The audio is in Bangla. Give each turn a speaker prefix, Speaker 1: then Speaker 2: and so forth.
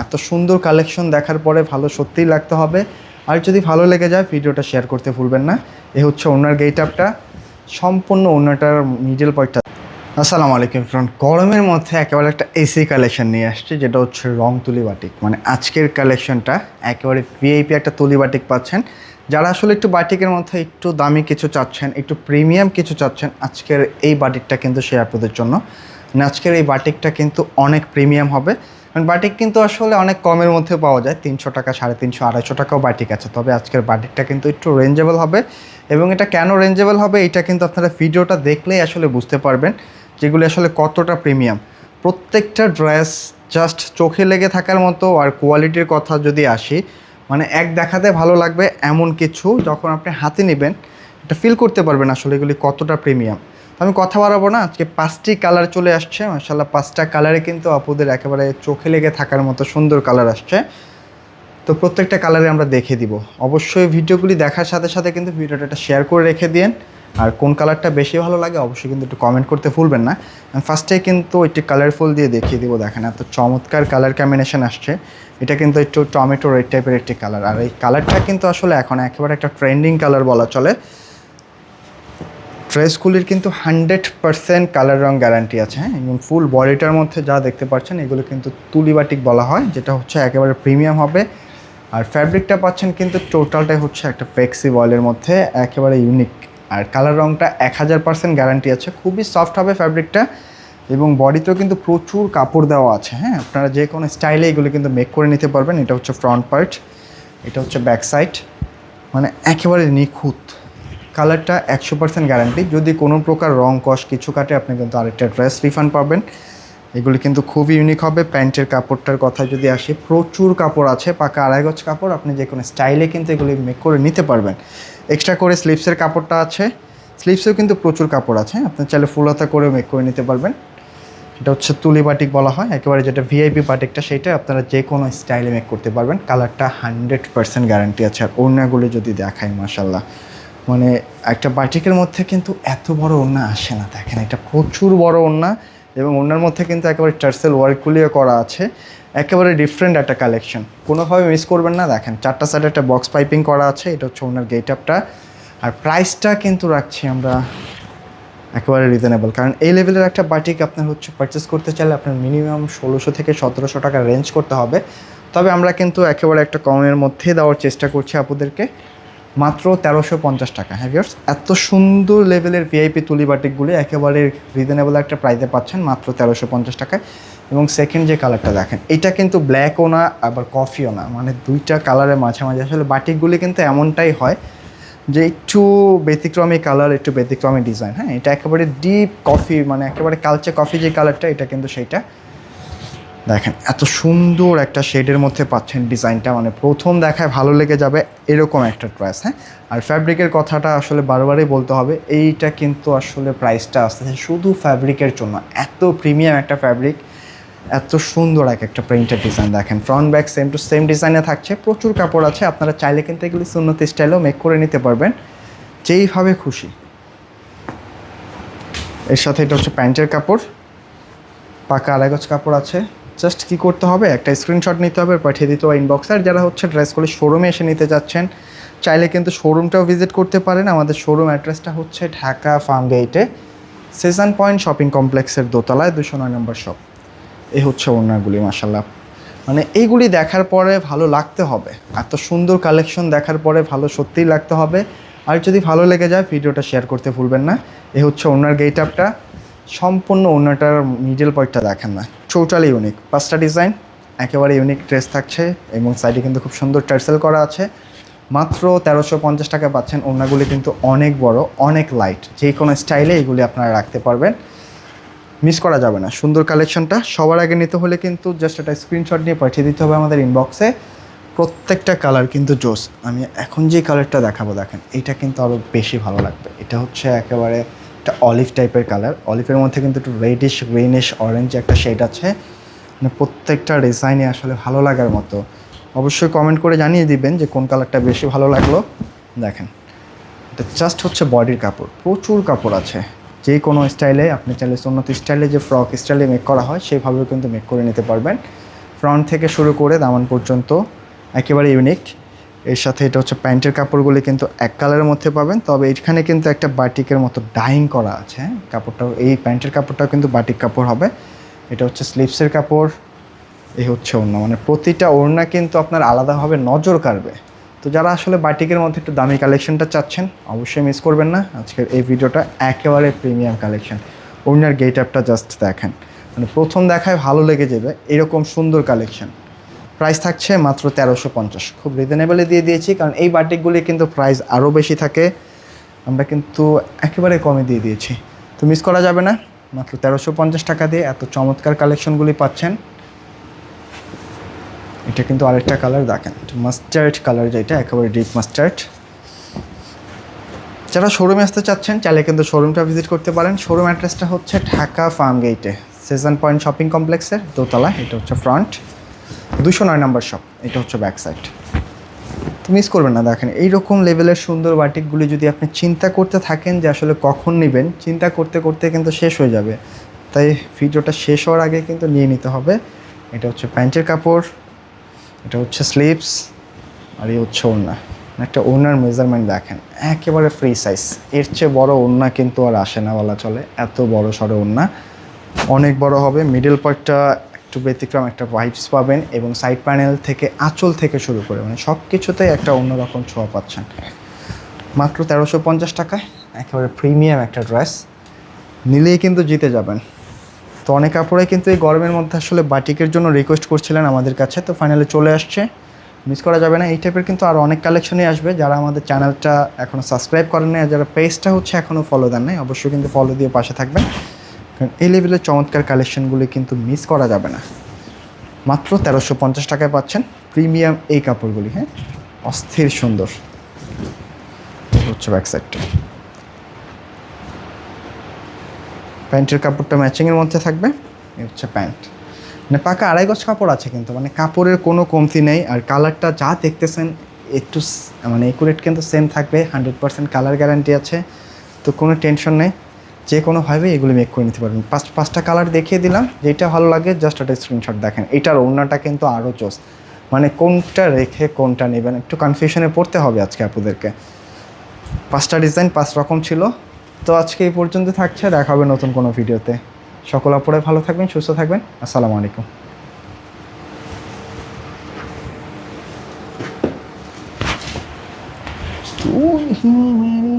Speaker 1: এত সুন্দর কালেকশন দেখার পরে ভালো সত্যিই লাগতে হবে। আর যদি ভালো লেগে যায় ভিডিওটা শেয়ার করতে ভুলবেন না। এ হচ্ছে ওনার গেট আপটা, সম্পূর্ণ ওনাটার মিডল পয়েন্টটা। আসসালামু আলাইকুম ফ্রেন্ড, গরমের মধ্যে একেবারে একটা এসি কালেকশন নিয়ে আসছে, যেটা হচ্ছে রং তুলি বাটিক। মানে আজকের কালেকশনটা একেবারে ভিআইপি একটা তুলি বাটিক পাচ্ছেন। যারা আসলে একটু বাটিকের মধ্যে একটু দামি কিছু চাচ্ছেন, একটু প্রিমিয়াম কিছু চাচ্ছেন, আজকের এই বাটিকটা কিন্তু সে আপনাদের জন্য। মানে আজকের এই বাটিকটা কিন্তু অনেক প্রিমিয়াম হবে। কারণ বাটিক কিন্তু আসলে অনেক কমের মধ্যে পাওয়া যায়, 300 টাকা, 350, 250 টাকাও বাটিক আছে। তবে আজকের বাটিকটা কিন্তু একটু রেঞ্জেবল হবে। এবং এটা কেন রেঞ্জেবল হবে এটা কিন্তু আপনারা ভিডিওটা দেখলেই আসলে বুঝতে পারবেন, যেগুলি আসলে কতটা প্রিমিয়াম। প্রত্যেকটা ড্রেস জাস্ট চোখে লেগে থাকার মতো। আর কোয়ালিটির কথা যদি আসি, মানে এক দেখাতে ভালো লাগবে এমন কিছু যখন আপনি হাতে নেবেন এটা ফিল করতে পারবেন আসলে এগুলি কতটা প্রিমিয়াম। আমি কথা বাড়াবো না, আজকে 5টি কালার চলে আসছে মাশাআল্লাহ। 5টা কালারে কিন্তু আপুদের একেবারে চোখে লেগে থাকার মতো সুন্দর কালার আসছে। তো প্রত্যেকটা কালারে আমরা দেখে দিব। অবশ্যই ভিডিওগুলি দেখার সাথে সাথে কিন্তু ভিডিওটা একটা শেয়ার করে রেখে দিন। আর কোন কালারটা বেশি ভালো লাগে অবশ্যই কিন্তু একটু কমেন্ট করতে ভুলবেন না। আমি ফার্স্টে কিন্তু একটু কালারফুল দিয়ে দেখিয়ে দিব। দেখেন এত চমৎকার কালার কম্বিনেশন আসছে। এটা কিন্তু একটু টমেটো রেড টাইপের একটি কালার। আর এই কালারটা কিন্তু আসলে এখন একেবারে একটা ট্রেন্ডিং কালার বলা চলে। ড্রেসগুলির কিন্তু 100% কালার রং গ্যারান্টি আছে, হ্যাঁ। এবং ফুল বডিটার মধ্যে যা দেখতে পাচ্ছেন এগুলো কিন্তু তুলি বাটিক বলা হয়, যেটা হচ্ছে একেবারে প্রিমিয়াম হবে। আর ফ্যাব্রিকটা পাচ্ছেন কিন্তু টোটালটাই হচ্ছে একটা ফ্লেক্সি বয়েলের মধ্যে, একেবারে ইউনিক। আর কালার রংটা 1000% গ্যারান্টি আছে, খুবই সফট হবে ফ্যাব্রিকটা। এবং বডিতেও কিন্তু প্রচুর কাপড় দেওয়া আছে, হ্যাঁ। আপনারা যে কোনো স্টাইলে এগুলো কিন্তু মেক করে নিতে পারবেন। এটা হচ্ছে ফ্রন্ট পার্ট, এটা হচ্ছে ব্যাক সাইড, মানে একেবারে নিখুঁত। কালারটা 100% গ্যারান্টি। যদি কোনো প্রকার রং কষ কিছু কাটে আপনি কিন্তু আরেকটা ড্রেস রিফান্ড পাবেন। এগুলি কিন্তু খুবই ইউনিক হবে। প্যান্টের কাপড়টার কথা যদি আসি, প্রচুর কাপড় আছে, পাকা 2.5 গজ কাপড়। আপনি যে কোনো স্টাইলে কিন্তু এগুলি মেক করে নিতে পারবেন। এক্সট্রা করে স্লিভসের কাপড়টা আছে, স্লিভসেও কিন্তু প্রচুর কাপড় আছে। আপনি চাইলে ফুল হাতা করে মেক করে নিতে পারবেন। এটা হচ্ছে তুলি বাটিক বলা হয়, একেবারে যেটা ভিআইপি বাটিকটা সেইটা আপনারা যে কোনো স্টাইলে মেক করতে পারবেন। কালারটা 100% গ্যারান্টি আছে। আর ওড়নাগুলি যদি দেখাই মাশাল্লাহ, মানে একটা বাটিকের মধ্যে কিন্তু এত বড় ওড়না আসে না। দেখেন এটা প্রচুর বড় ওড়না, এবং ওড়নার মধ্যে কিন্তু একেবারে টার্সেল ওয়ার্কগুলিও করা আছে। একেবারে ডিফারেন্ট একটা কালেকশন, কোনোভাবে মিস করবেন না। দেখেন 4টা সাইডে একটা বক্স পাইপিং করা আছে। এটা হচ্ছে ওনার গেট আপটা। আর প্রাইসটা কিন্তু রাখছি আমরা একেবারে রিজনেবল, কারণ এই লেভেলের একটা বাটিক আপনার হচ্ছে পারচেস করতে চাইলে আপনার মিনিমাম 1600 থেকে 1700 টাকা রেঞ্জ করতে হবে। তবে আমরা কিন্তু একেবারে একটা কমের মধ্যে দেওয়ার চেষ্টা করছি আপনাদেরকে, মাত্র 1350 টাকা। হ্যাঁ ভিউয়ার্স, এত সুন্দর লেভেলের ভিআইপি তুলি বাটিকগুলি একেবারে রিজনেবল একটা প্রাইসে পাচ্ছেন মাত্র 1350 টাকায়। এবং সেকেন্ড যে কালারটা দেখেন, এটা কিন্তু ব্ল্যাকও না আবার কফিও না, মানে দুইটা কালারের মাঝামাঝি। আসলে বাটিকগুলি কিন্তু এমনটাই হয় যে একটু ব্যতিক্রমী কালার, একটু ব্যতিক্রমী ডিজাইন। হ্যাঁ, এটা একেবারে ডিপ কফি, মানে একেবারে কালচে কফি যে কালারটা, এটা কিন্তু সেইটা। দেখেন এত সুন্দর একটা শেডের মধ্যে পাচ্ছেন ডিজাইনটা, মানে প্রথম দেখায় ভালো লেগে যাবে এরকম একটা ড্রেস, হ্যাঁ। আর ফ্যাব্রিকের কথাটা আসলে বারবারই বলতে হবে, এইটা কিন্তু আসলে প্রাইসটা আসতেছে শুধু ফ্যাব্রিকের জন্য। এত প্রিমিয়াম একটা ফ্যাব্রিক, এত সুন্দর একটা প্রিন্টেড ডিজাইন। দেখেন front back same to same ডিজাইনে থাকছে, প্রচুর কাপড় আছে। আপনারা চাইলে কিন্তু এগুলি সুন্নত স্টাইলেও মেক করে নিতে পারবেন যেইভাবে খুশি। এর সাথে এটা হচ্ছে প্যান্টের কাপড়, পাকা 2.5 গজ কাপড় আছে। জাস্ট কী করতে হবে, একটা স্ক্রিনশট নিতে হবে, পাঠিয়ে দিতে হবে ইনবক্সে। আর যারা হচ্ছে ড্রেসগুলি শোরুমে এসে নিতে যাচ্ছেন, চাইলে কিন্তু শোরুমটাও ভিজিট করতে পারেন। আমাদের শোরুম অ্যাড্রেসটা হচ্ছে ঢাকা ফার্ম গেটে, সিজন পয়েন্ট শপিং কমপ্লেক্সের দোতলায় 209 নম্বর শপ। এই হচ্ছে ওড়নাগুলি মাশাল্লাহ, মানে এইগুলি দেখার পরে ভালো লাগতে হবে। এত সুন্দর কালেকশন দেখার পরে ভালো সত্যিই লাগতে হবে। আর যদি ভালো লেগে যায় ভিডিওটা শেয়ার করতে ভুলবেন না। এই হচ্ছে ওড়নার গেট আপটা, সম্পূর্ণ ওড়নাটার মিডল পয়েন্টটা দেখেন না, টোটালি ইউনিক। 5টা ডিজাইন, একেবারে ইউনিক ড্রেস থাকছে। এবং সাইডে কিন্তু খুব সুন্দর টার্সেল করা আছে। মাত্র 1350 টাকা পাচ্ছেন। ওড়নাগুলি কিন্তু অনেক বড়, অনেক লাইট, যে কোনো স্টাইলে এগুলি আপনারা রাখতে পারবেন, মিস করা যাবে না। সুন্দর কালেকশনটা সবার আগে নিতে হলে কিন্তু জাস্ট একটা স্ক্রিনশট নিয়ে পাঠিয়ে দিতে হবে আমাদের ইনবক্সে। প্রত্যেকটা কালার কিন্তু জোস। আমি এখন যে কালারটা দেখাবো দেখেন, এটা কিন্তু আরও বেশি ভালো লাগবে। এটা হচ্ছে একেবারে একটা অলিভ টাইপের কালার, অলিভের মধ্যে কিন্তু একটু রেডিশ গ্রিনিশ অরেঞ্জ একটা শেড আছে। মানে প্রত্যেকটা ডিজাইনে আসলে ভালো লাগার মতো। অবশ্যই কমেন্ট করে জানিয়ে দিবেন যে কোন কালারটা বেশি ভালো লাগলো। দেখেন এটা জাস্ট হচ্ছে বডির কাপড়, প্রচুর কাপড় আছে। যে কোনো স্টাইলে আপনি চাইলে সুন্নত স্টাইলে, যে ফ্রক স্টাইলে মেক করা হয় সেইভাবেও কিন্তু মেক করে নিতে পারবেন। ফ্রন্ট থেকে শুরু করে দামান পর্যন্ত একেবারে ইউনিক। এর সাথে এটা হচ্ছে প্যান্টের কাপড়গুলি কিন্তু এক কালারের মধ্যে পাবেন, তবে এখানে কিন্তু একটা বাটিকের মতো ডাইং করা আছে। হ্যাঁ, কাপড়টাও, এই প্যান্টের কাপড়টাও কিন্তু বাটিক কাপড় হবে। এটা হচ্ছে স্লিভসের কাপড়, এই হচ্ছে ওড়না, মানে প্রতিটা ওড়না কিন্তু আপনার আলাদাভাবে নজর কাড়বে। তো যারা আসলে বাটিকের মধ্যে একটু দামি কালেকশনটা চাচ্ছেন অবশ্যই মিস করবেন না আজকের এই ভিডিওটা, একেবারে প্রিমিয়াম কালেকশন। ওড়নার গেট আপটা জাস্ট দেখেন, মানে প্রথম দেখায় ভালো লেগে যাবে এরকম সুন্দর কালেকশন। প্রাইস থাকছে মাত্র 1350, খুব রিজনেবলে দিয়ে দিয়েছি, কারণ এই বাটিকগুলি কিন্তু প্রাইস আরও বেশি থাকে, আমরা কিন্তু একেবারে কমে দিয়ে দিয়েছি। তো মিস করা যাবে না, মাত্র 1350 টাকা দিয়ে এত চমৎকার কালেকশনগুলি পাচ্ছেন। এটা কিন্তু আরেকটা কালার দেখেন, মাস্টার্ড কালার, যেটা একেবারে ডিপ মাস্টার্ড। যারা শোরুমে আসতে চাচ্ছেন চাইলে কিন্তু শোরুমটা ভিজিট করতে পারেন। শোরুম অ্যাড্রেসটা হচ্ছে ঢাকা ফার্ম গেটে, সেজান পয়েন্ট শপিং কমপ্লেক্সের দোতলা। এটা হচ্ছে ফ্রন্ট, 209 নম্বর শপ, এটা হচ্ছে ব্যাক সাইড। তো মিস করবেন না, দেখেন এইরকম লেভেলের সুন্দর বাটিকগুলি যদি আপনি চিন্তা করতে থাকেন যে আসলে কখন নেবেন, চিন্তা করতে করতে কিন্তু শেষ হয়ে যাবে। তাই ভিডিওটা শেষ হওয়ার আগে কিন্তু নিয়ে নিতে হবে। এটা হচ্ছে প্যান্টের কাপড়, এটা হচ্ছে স্লিভস, আর এই হচ্ছে ওড়না। একটা ওড়নার মেজারমেন্ট দেখেন, একেবারে ফ্রি সাইজ। এর চেয়ে বড় ওড়না কিন্তু আর আসে না বলা চলে, এত বড় সড়ো ওড়না, অনেক বড় হবে। মিডল পার্টটা একটু ব্যতিক্রম একটা ভাইবস পাবেন, এবং সাইড প্যানেল থেকে আঁচল থেকে শুরু করে মানে সব কিছুতেই একটা অন্যরকম ছোঁয়া পাচ্ছেন। মাত্র 1350 টাকায় একেবারে প্রিমিয়াম একটা ড্রেস, নিলেই কিন্তু জিতে যাবেন। তো অনেক আপুরাই কিন্তু এই গরমের মধ্যে আসলে বাটিকের জন্য রিকোয়েস্ট করছিলেন আমাদের কাছে, তো ফাইনালি চলে আসছে, মিস করা যাবে না। এই টাইপের কিন্তু আরও অনেক কালেকশনই আসবে। যারা আমাদের চ্যানেলটা এখনও সাবস্ক্রাইব করেন নাই, আর যারা পেজটা হচ্ছে এখনও ফলো দেন নাই, অবশ্যই কিন্তু ফলো দিয়ে পাশে থাকবেন, কারণ এই লেভেলের চমৎকার কালেকশনগুলি কিন্তু মিস করা যাবে না। মাত্র 1350 টাকায় পাচ্ছেন প্রিমিয়াম এই কাপড়গুলি। হ্যাঁ, অস্থির সুন্দর। হচ্ছে ব্যাক সাইডটা, প্যান্টের কাপড়টা ম্যাচিংয়ের মধ্যে থাকবে। এই হচ্ছে প্যান্ট, মানে পাকা 2.5 গজ কাপড় আছে কিন্তু, মানে কাপড়ের কোনো কমতি নেই। আর কালারটা যা দেখতেছেন একটু মানে একুরেট কিন্তু সেম থাকবে, 100% কালার গ্যারান্টি আছে। তো কোনো টেনশন নেই, যে কোনোভাবে এগুলি মেক করে নিতে পারবেন। পাঁচটা কালার দেখিয়ে দিলাম, যেটা ভালো লাগে জাস্ট একটা স্ক্রিনশট দেখেন। এটার ওড়নাটা কিন্তু আরও জোস, মানে কোনটা রেখে কোনটা নেবেন একটু কনফিউশনে পড়তে হবে আজকে আপনাদেরকে। 5টা ডিজাইন 5 রকম ছিল। তো আজকে এই পর্যন্ত থাকছে, দেখা হবে নতুন কোনো ভিডিওতে। সকল আপুরে ভালো থাকবেন, সুস্থ থাকবেন, আসসালামু আলাইকুম। तू ही मेरी